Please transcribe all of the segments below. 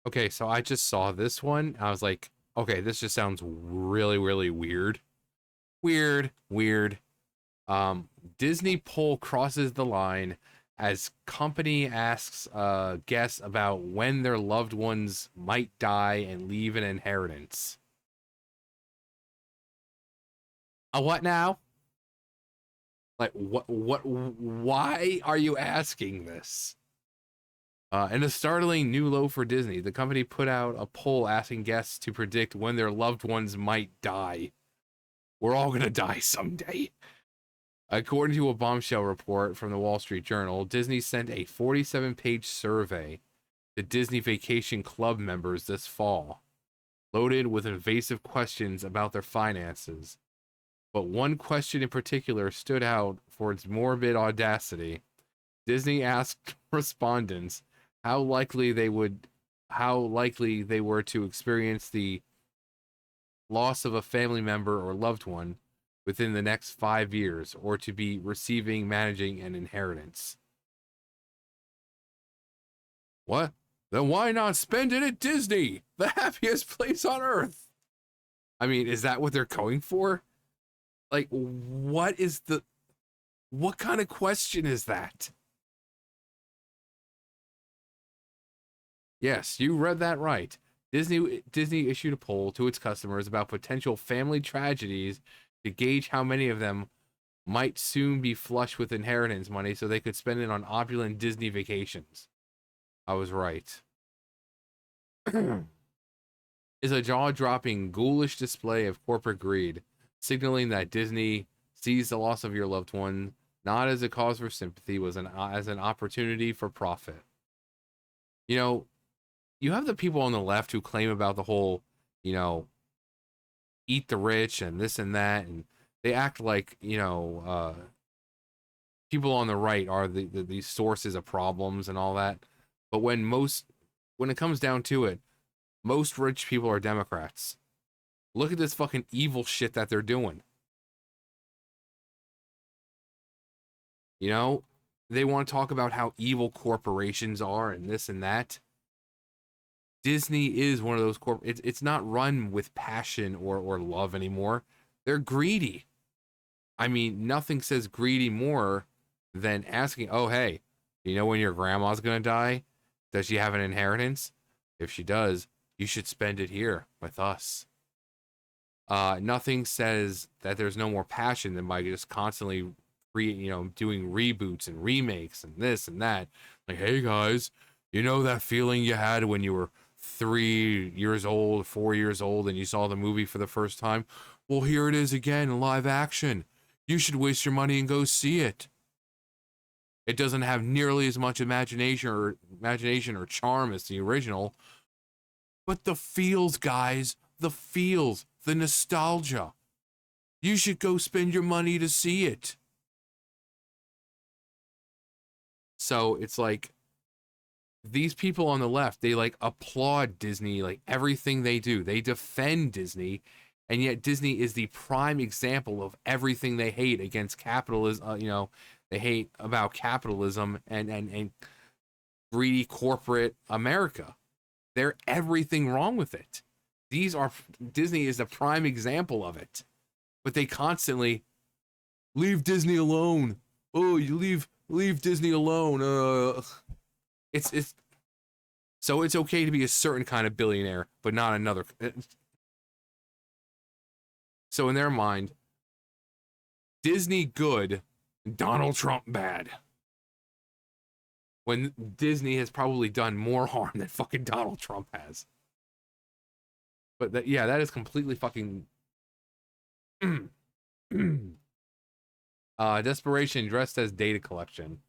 Okay, so I just saw this one. I was like, okay, this just sounds really, really weird. Weird, weird. Um, Disney poll crosses the line as company asks guests about when their loved ones might die and leave an inheritance. A what now? Like why are you asking this? And a startling new low for Disney. The company put out a poll asking guests to predict when their loved ones might die. We're all gonna die someday. According to a bombshell report from the Wall Street Journal, Disney sent a 47-page survey to Disney Vacation Club members this fall, loaded with invasive questions about their finances. But one question in particular stood out for its morbid audacity. Disney asked respondents how likely they would how likely they were to experience the loss of a family member or loved one within the next 5 years or to be receiving, managing an inheritance. What? Then why not spend it at Disney, the happiest place on earth? I mean, is that what they're going for? Like, what kind of question is that? Yes, you read that right. Disney issued a poll to its customers about potential family tragedies to gauge how many of them might soon be flush with inheritance money so they could spend it on opulent Disney vacations. I was right. Is a jaw-dropping, ghoulish display of corporate greed, signaling that Disney sees the loss of your loved one not as a cause for sympathy, was as an opportunity for profit. You know, you have the people on the left who claim about the whole, you know, eat the rich and this and that, and they act like people on the right are the sources of problems and all that. But when it comes down to it, most rich people are Democrats. Look at this fucking evil shit that they're doing. You know, they want to talk about how evil corporations are and this and that. Disney is one of those it's not run with passion or love anymore. They're greedy. I mean, nothing says greedy more than asking, "Oh, hey, you know when your grandma's going to die? Does she have an inheritance? If she does, you should spend it here with us." Nothing says that there's no more passion than by just constantly doing reboots and remakes and this and that. Like, hey guys, you know that feeling you had when you were 3 years old, 4 years old, and you saw the movie for the first time? Well, here it is again in live action. You should waste your money and go see it. It doesn't have nearly as much imagination or charm as the original, but the feels, guys, the feels, the nostalgia. You should go spend your money to see it. So it's like these people on the left, they like applaud Disney, like everything they do. They defend Disney, and yet Disney is the prime example of everything they hate against capitalism. They hate about capitalism and greedy corporate America. They're everything wrong with it. These are Disney is the prime example of it. But they constantly leave Disney alone. Oh, you leave Disney alone. It's so it's okay to be a certain kind of billionaire, but not another. So in their mind, Disney good, Donald Trump bad. When Disney has probably done more harm than fucking Donald Trump has. But yeah, that is completely fucking desperation dressed as data collection.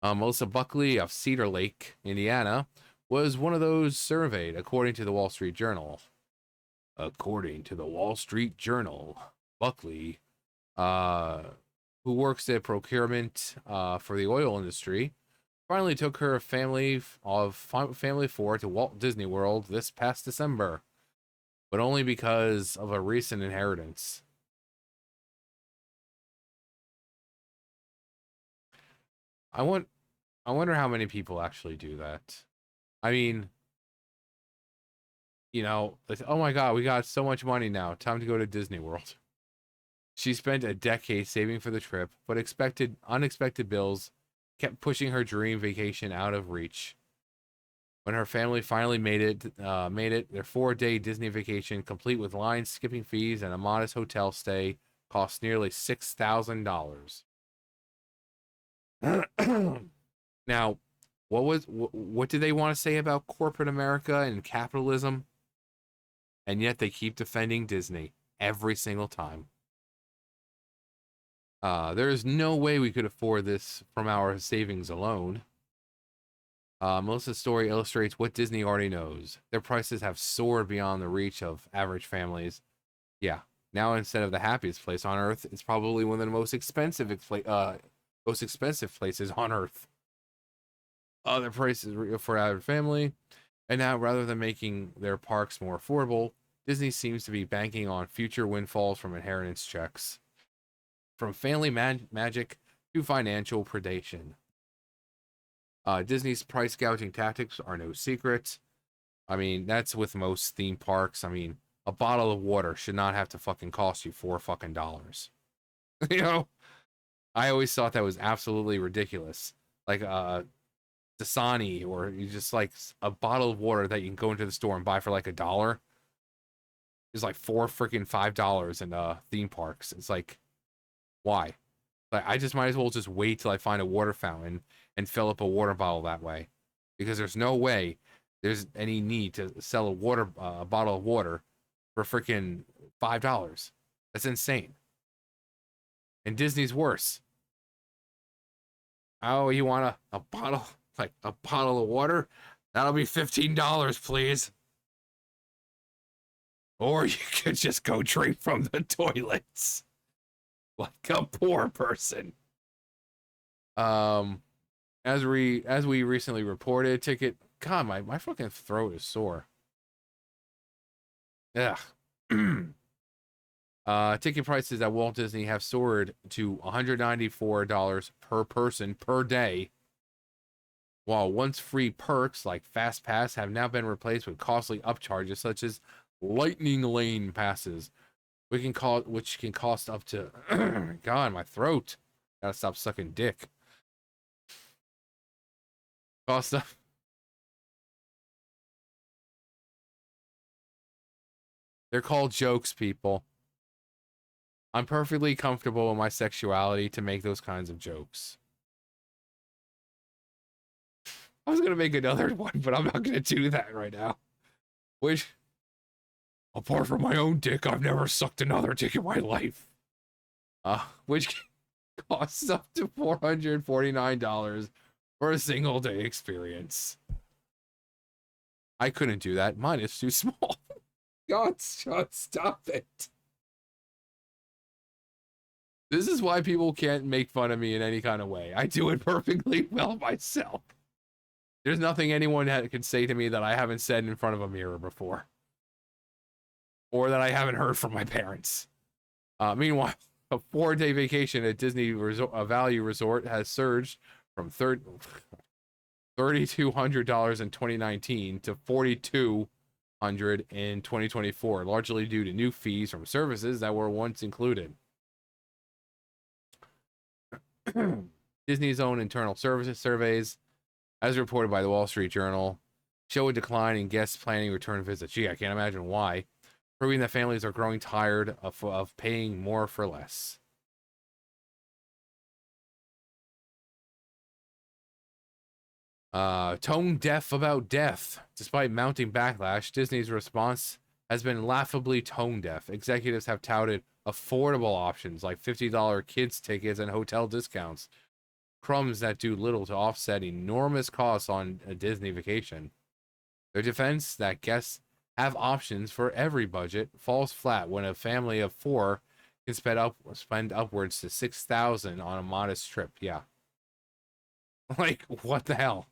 Melissa Buckley of Cedar Lake, Indiana, was one of those surveyed, according to the Wall Street Journal. According to the Wall Street Journal, Buckley, uh, who works at procurement for the oil industry, finally took her family four to Walt Disney World this past December, but only because of a recent inheritance. I want I wonder how many people actually do that. I mean, You know, like, oh my God, we got so much money now. Time to go to Disney World. She spent a decade saving for the trip, but expected unexpected bills kept pushing her dream vacation out of reach. When her family finally made it, their 4-day Disney vacation, complete with line skipping fees and a modest hotel stay, cost nearly $6,000. Now, what did they want to say about corporate America and capitalism? And yet they keep defending Disney every single time. There is no way we could afford this from our savings alone. Melissa's story illustrates what Disney already knows. Their prices have soared beyond the reach of average families. Yeah, now instead of the happiest place on earth, it's probably one of the most expensive places on earth. Their prices for average family, and now rather than making their parks more affordable, Disney seems to be banking on future windfalls from inheritance checks. From family magic to financial predation. Disney's price gouging tactics are no secret. I mean, that's with most theme parks. I mean, a bottle of water should not have to fucking cost you $4. You know, I always thought that was absolutely ridiculous. Like Dasani, or you just like a bottle of water that you can go into the store and buy for like $1 is like $5 in theme parks. It's like, why? Like, I just might as well just wait till I find a water fountain and fill up a water bottle that way, because there's no way there's any need to sell a bottle of water for freaking $5. That's insane. And Disney's worse. Oh, you want a bottle, like a bottle of water? That'll be $15, please. Or you could just go drink from the toilets like a poor person. As we recently reported, ticket. God, my fucking throat is sore. Yeah. Ticket prices at Walt Disney have soared to $194 per person per day, while once free perks like Fast Pass have now been replaced with costly upcharges such as Lightning Lane passes, which can cost up to God, my throat. Gotta stop sucking dick. Cost up. They're called jokes, people. I'm perfectly comfortable in my sexuality to make those kinds of jokes. I was gonna make another one, but I'm not gonna do that right now. Which, apart from my own dick, I've never sucked another dick in my life. Which costs up to $449 for a single day experience. I couldn't do that. Mine is too small. God, stop it. This is why people can't make fun of me in any kind of way. I do it perfectly well myself. There's nothing anyone can say to me that I haven't said in front of a mirror before, or that I haven't heard from my parents. Meanwhile, a 4-day vacation at Disney Valley Resort has surged from $3,200 in 2019 to $4,200 in 2024, largely due to new fees from services that were once included. Disney's own internal services surveys, as reported by the Wall Street Journal, show a decline in guests planning return visits. Gee, I can't imagine why, proving that families are growing tired of paying more for less. Tone deaf about death. Despite mounting backlash, Disney's response has been laughably tone deaf. Executives have touted affordable options like $50 kids tickets and hotel discounts, crumbs that do little to offset enormous costs on a Disney vacation. Their defense that guests have options for every budget falls flat when a family of 4 can spend upwards to $6,000 on a modest trip. Yeah. Like, what the hell?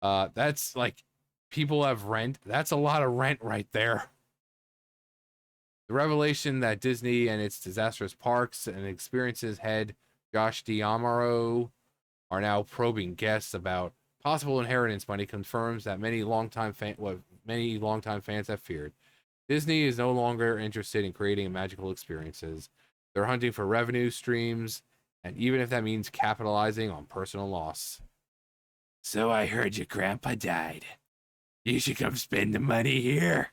That's like, people have rent. That's a lot of rent right there. The revelation that Disney and its disastrous parks and experiences head Josh D'Amaro are now probing guests about Possible inheritance money confirms that many longtime fans have feared. Disney is no longer interested in creating magical experiences. They're hunting for revenue streams, and even if that means capitalizing on personal loss. So I heard your grandpa died. You should come spend the money here.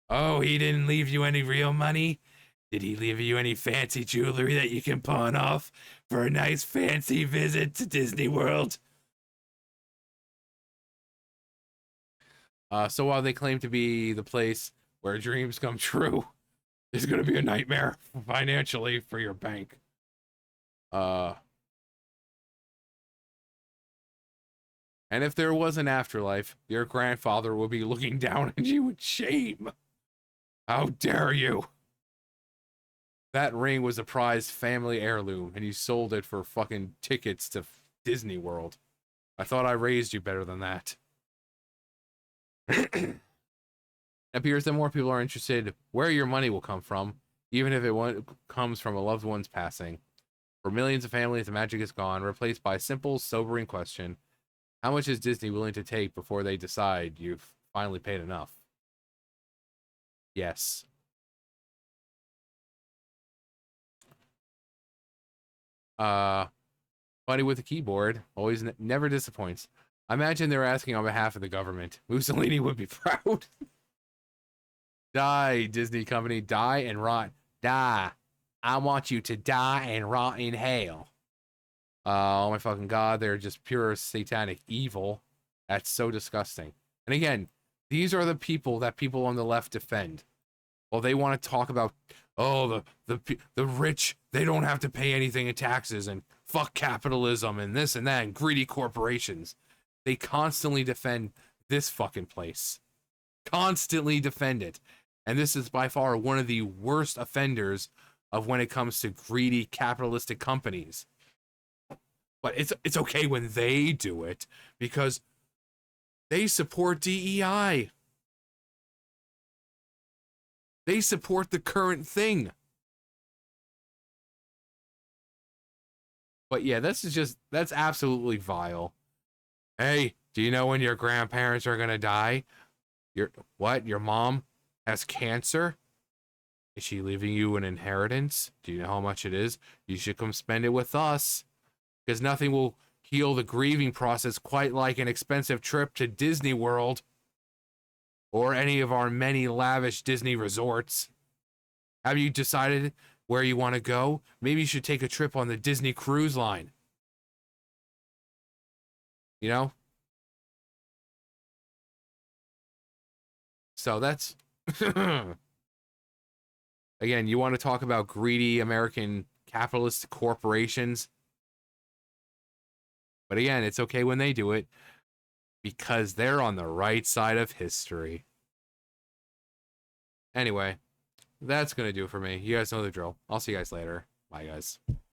Oh, he didn't leave you any real money? Did he leave you any fancy jewelry that you can pawn off for a nice fancy visit to Disney World? So while they claim to be the place where dreams come true, it's going to be a nightmare financially for your bank. And if there was an afterlife, your grandfather would be looking down at you with shame. How dare you? That ring was a prized family heirloom, and you sold it for fucking tickets to Disney World. I thought I raised you better than that. It appears that more people are interested where your money will come from, even if it comes from a loved one's passing. For millions of families, the magic is gone, replaced by a simple, sobering question. How much is Disney willing to take before they decide you've finally paid enough? Yes. Buddy with a keyboard always never disappoints. I imagine they're asking on behalf of the government. Mussolini would be proud. Die, Disney company. Die and rot. Die. I want you to die and rot in hell. Oh my fucking god, they're just pure satanic evil. That's so disgusting. And again, these are the people that people on the left defend. Well, they want to talk about, oh, the rich, they don't have to pay anything in taxes, and fuck capitalism and this and that and greedy corporations. They constantly defend this fucking place. Constantly defend it. And this is by far one of the worst offenders of when it comes to greedy capitalistic companies. But it's okay when they do it because they support DEI. They support the current thing. But yeah, that's absolutely vile. Hey, do you know when your grandparents are gonna die? Your mom has cancer? Is she leaving you an inheritance? Do you know how much it is? You should come spend it with us. Because nothing will heal the grieving process quite like an expensive trip to Disney World or any of our many lavish Disney resorts. Have you decided where you want to go? Maybe you should take a trip on the Disney Cruise Line. You know? So that's... Again, you want to talk about greedy American capitalist corporations? But again, it's okay when they do it because they're on the right side of history. Anyway, that's going to do it for me. You guys know the drill. I'll see you guys later. Bye, guys.